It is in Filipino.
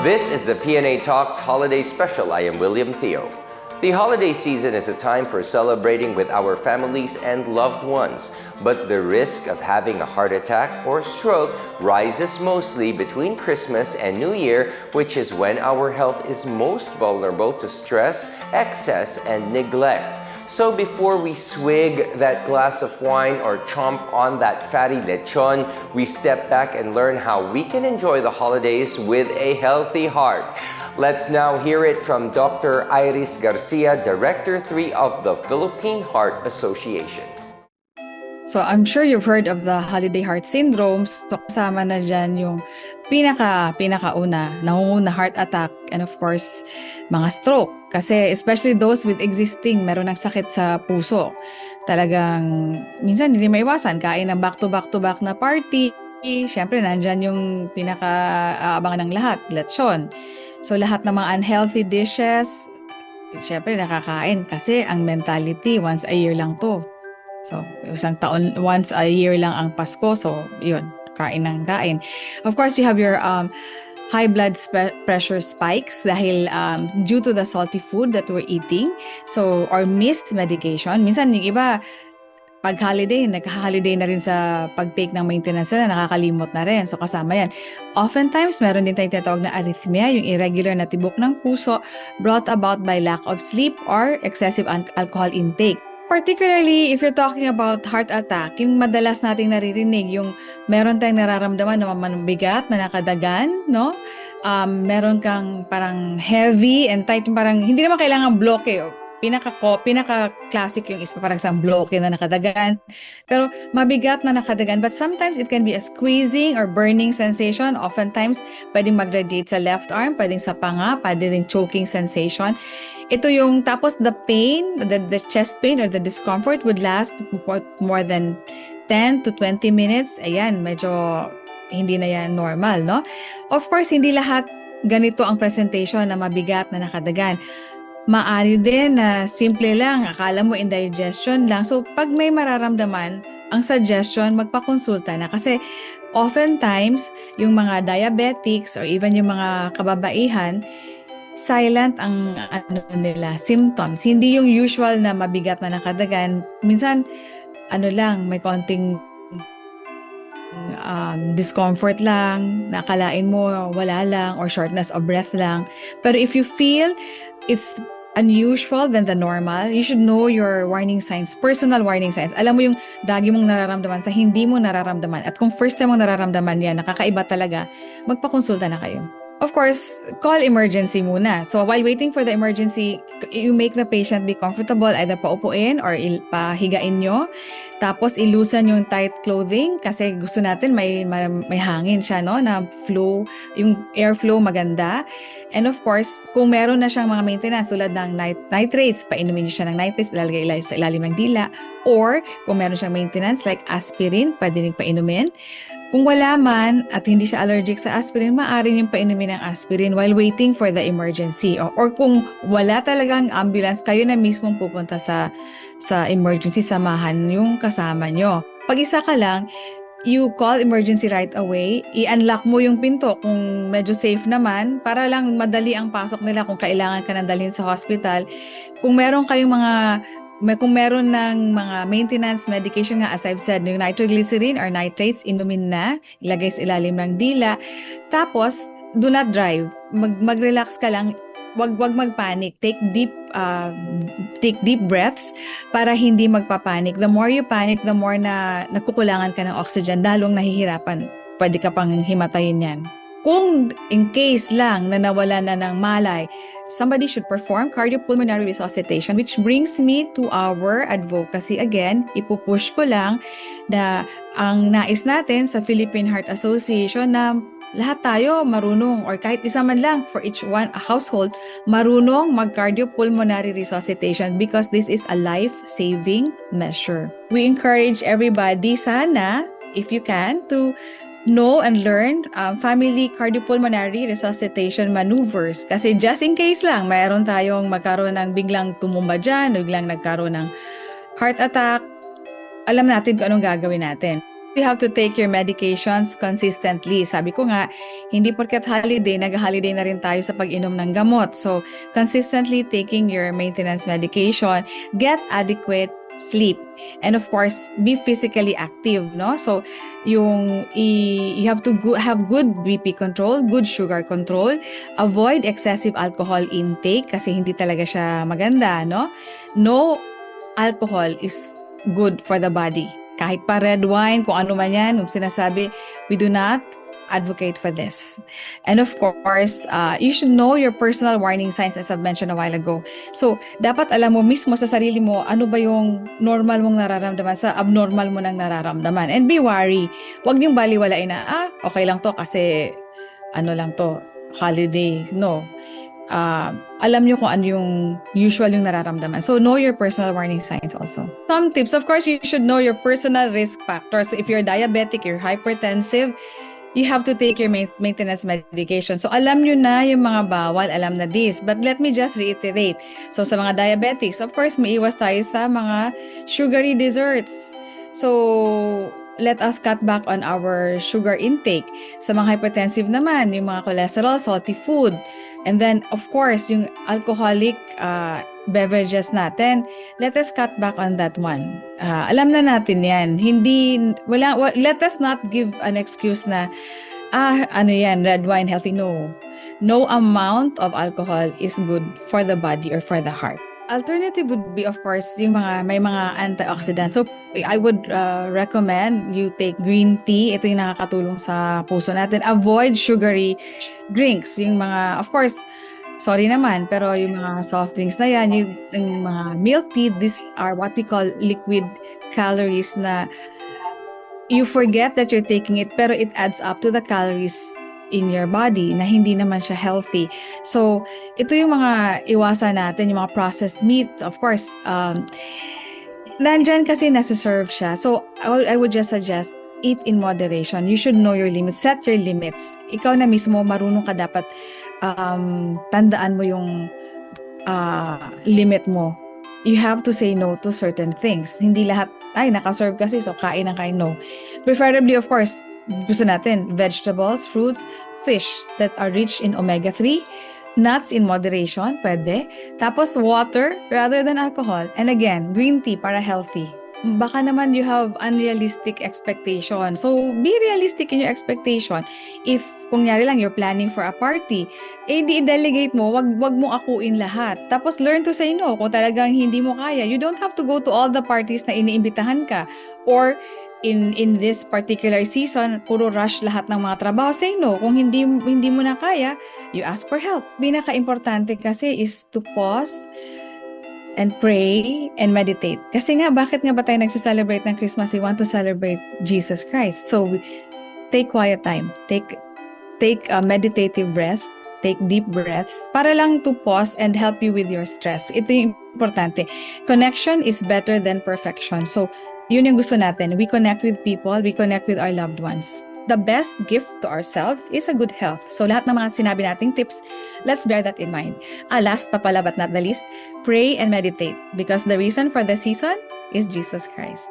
This is the PNA Talks Holiday Special. I am William Theo. The holiday season is a time for celebrating with our families and loved ones, but the risk of having a heart attack or stroke rises mostly between Christmas and New Year, which is when our health is most vulnerable to stress, excess, and neglect. So before we swig that glass of wine or chomp on that fatty lechon, we step back and learn how we can enjoy the holidays with a healthy heart. Let's now hear it from Dr. Iris Garcia, Director 3 of the Philippine Heart Association. So I'm sure you've heard of the holiday heart syndrome. So kasama na dyan yung pinakauna, nangunguna heart attack, and of course, mga stroke. Kasi especially those with existing, meron ng sakit sa puso. Talagang minsan hindi maiwasan, kain ng back-to-back na party. Siyempre, nandyan yung pinaka-aabangan ng lahat, lechon. So lahat ng mga unhealthy dishes, siyempre nakakain kasi ang mentality, once a year lang to. So, isang taon, once a year lang ang Pasko. So, yun, kain ng kain. Of course, you have your high blood pressure spikes dahil due to the salty food that we're eating. So, or missed medication. Minsan, yung iba, pag holiday, nagka-holiday na rin sa pag-take ng maintenance na nakakalimot na rin. So, kasama yan. Oftentimes, meron din tayong tinatawag na arrhythmia, yung irregular na tibok ng puso brought about by lack of sleep or excessive alcohol intake. Particularly, if you're talking about heart attack, yung madalas nating naririnig, yung meron tayong nararamdaman na mabigat, na nakadagan, no? Meron kang parang heavy and tight, parang hindi naman kailangan bloke. Pinaka-classic yung isa, parang isang bloke na nakadagan. Pero mabigat na nakadagan. But sometimes it can be a squeezing or burning sensation. Oftentimes, pwedeng mag-radiate sa left arm, pwedeng sa panga, pwedeng choking sensation. Ito yung, tapos the pain, the chest pain or the discomfort would last more than 10 to 20 minutes. Ayan, medyo hindi na yan normal, no? Of course, hindi lahat ganito ang presentation na mabigat na nakadagan. Maari din na simple lang, akala mo indigestion lang. So, pag may mararamdaman, ang suggestion, magpakonsulta na. Kasi oftentimes, yung mga diabetics or even yung mga kababaihan, silent ang nila, symptoms. Hindi yung usual na mabigat na nakadagan. Minsan, may konting discomfort lang, nakalain mo wala lang, or shortness of breath lang. Pero if you feel it's unusual than the normal, you should know your warning signs, personal warning signs. Alam mo yung lagi mong nararamdaman sa hindi mo nararamdaman. At kung first time mong nararamdaman yan, nakakaiba talaga, magpakonsulta na kayo. Of course, call emergency muna. So while waiting for the emergency, you make the patient be comfortable, either paupuin or pahigain nyo. Tapos ilusan yung tight clothing kasi gusto natin may hangin siya, no, na flow, yung airflow maganda. And of course, kung meron na siyang mga maintenance tulad ng nitrates, painumin niyo siya ng nitrates, ilalagay sa ilalim ng dila. Or kung meron siyang maintenance like aspirin, pwede rin painumin. Kung wala man at hindi siya allergic sa aspirin, maaari niyong painumin ng aspirin while waiting for the emergency. Or kung wala talagang ambulance, kayo na mismong pupunta sa emergency, samahan yung kasama nyo. Pag isa ka lang, you call emergency right away, i-unlock mo yung pinto kung medyo safe naman, para lang madali ang pasok nila kung kailangan ka nang dalhin sa hospital. Kung meron kayong kung meron ng mga maintenance medication nga, as I've said, yung nitroglycerin or nitrates, inumin na, ilagay sa ilalim ng dila. Tapos, do not drive. Mag-relax ka lang. Wag magpanic. Take deep breaths para hindi magpapanik. The more you panic, the more na nagkukulangan ka ng oxygen, lalong nahihirapan. Pwede ka pang himatayin yan. Kung in case lang na nawala na ng malay, somebody should perform cardiopulmonary resuscitation, which brings me to our advocacy again. Ipupush ko lang na ang nais natin sa Philippine Heart Association na lahat tayo marunong, or kahit isa man lang for each one household, marunong mag-cardiopulmonary resuscitation because this is a life-saving measure. We encourage everybody sana, if you can, to know and learn family cardiopulmonary resuscitation maneuvers. Kasi just in case lang, mayroon tayong magkaroon ng biglang tumumba dyan, biglang nagkaroon ng heart attack, alam natin kung anong gagawin natin. you have to take your medications consistently. Sabi ko nga, hindi porket holiday, nag-holiday na rin tayo sa pag-inom ng gamot. So, consistently taking your maintenance medication, get adequate sleep. And of course, be physically active, no? So, you have to have good BP control, good sugar control, avoid excessive alcohol intake kasi hindi talaga siya maganda, no? No alcohol is good for the body. Kahit pa red wine, kung ano man yan, kung sinasabi, we do not advocate for this. And of course, you should know your personal warning signs as I've mentioned a while ago. So, dapat alam mo mismo sa sarili mo, ano ba yung normal mong nararamdaman sa abnormal mo nang nararamdaman. And be wary. Huwag niyong baliwalain na, okay lang to kasi ano lang to, holiday. No. Alam nyo kung ano yung usual yung nararamdaman. So, know your personal warning signs also. Some tips, of course, you should know your personal risk factors. So, if you're diabetic, you're hypertensive, you have to take your maintenance medication. So, alam nyo na yung mga bawal, alam na this. But let me just reiterate. So, sa mga diabetics, of course, maiwas tayo sa mga sugary desserts. So, let us cut back on our sugar intake. Sa mga hypertensive naman, yung mga cholesterol, salty food. And then, of course, yung alcoholic beverages natin, let us cut back on that one. Alam na natin yan. Let us not give an excuse na, ano yan, red wine, healthy. No. No amount of alcohol is good for the body or for the heart. Alternative would be, of course, may mga antioxidants. So, I would recommend you take green tea. Ito yung nakakatulong sa puso natin. Avoid sugary drinks. Yung mga, of course, sorry naman, pero yung mga soft drinks na yan, yung mga milk tea, these are what we call liquid calories na you forget that you're taking it, pero it adds up to the calories in your body na hindi naman siya healthy. So, ito yung mga iwasan natin, yung mga processed meats, of course. Nandyan kasi nasa-serve siya. So, I would just suggest, eat in moderation. You should know your limits. Set your limits. Ikaw na mismo, marunong ka dapat tandaan mo yung limit mo. You have to say no to certain things. Hindi lahat, naka-serve kasi, so kain ng kain. No. Preferably, of course, gusto natin, vegetables, fruits, fish that are rich in omega-3, nuts in moderation, pwede. Tapos water rather than alcohol. And again, green tea para healthy. Baka naman you have unrealistic expectation. So, be realistic in your expectation. If, kunyari lang, you're planning for a party, di-delegate mo, wag mo akuin lahat. Tapos, learn to say no. Kung talagang hindi mo kaya, you don't have to go to all the parties na iniimbitahan ka. Or, in this particular season, puro rush lahat ng mga trabaho. Say no. Kung hindi mo na kaya, you ask for help. Pinaka-importante kasi is to pause and pray and meditate. Kasi nga, bakit nga ba tayo nagsiselebrate ng Christmas? We want to celebrate Jesus Christ. So, take quiet time. Take a meditative rest. Take deep breaths para lang to pause and help you with your stress. Ito yung importante. Connection is better than perfection. So, yun yung gusto natin. We connect with people. We connect with our loved ones. The best gift to ourselves is a good health. So, lahat ng mga sinabi nating tips, let's bear that in mind. Last pa pala but not the least, pray and meditate because the reason for the season is Jesus Christ.